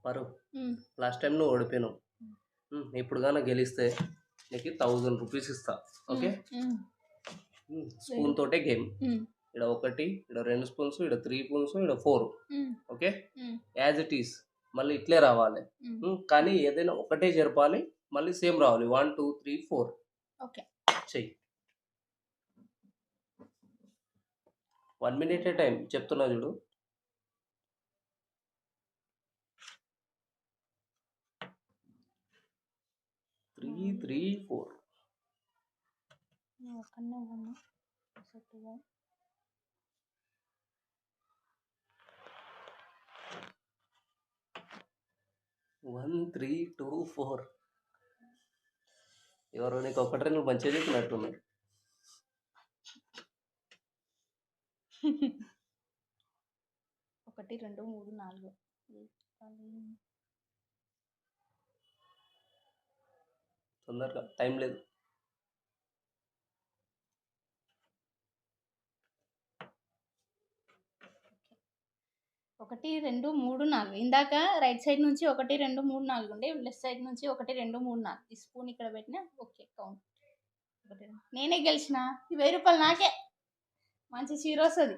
పరు ఉమ్, last time నువ్వు ఓడిపోయినావు. ఇప్పుడు కానీ గెలిస్తే నీకు 1000 రూపీస్ ఇస్తా. ఓకే, ఉమ్, స్పూన్ తోటే గేమ్. ఉమ్, ఇక్కడ 1, ఇక్కడ 2 స్పూన్స్, ఇక్కడ 3 స్పూన్స్, ఇక్కడ 4. Um, okay, um, as it is మళ్ళీ ఇట్లే రావాలి. ఉమ్. కానీ ఏదైనా ఒకటే జరపాలి, మళ్ళీ సేమ్ రావాలి. 1 2 3 4 ఓకే. చెయ్యి. 1 మినిటే టైం చెప్తున్నా చూడు. 3 3 4. నువ్వు ఒక్కనే ఉన్నా సెట్గా 1 3 2 4. ఎవరో నీకు ఒకటే నువ్వు మంచిగా చెప్పినట్టున్నారు. 1 2 3 4 తొందరగా, టైం లేదు. ఒకటి 2 3 4. ఇందాక రైట్ సైడ్ నుంచి 1 2 3 4 ఉండే, లెఫ్ట్ సైడ్ నుంచి 1 2 3 4. ఈ స్పూన్ ఇక్కడ పెట్టినా. Okay, count. నేనే గెలిచిన. ఈ 1000 రూపాయలు నాకే. మంచి చీర వస్తుంది.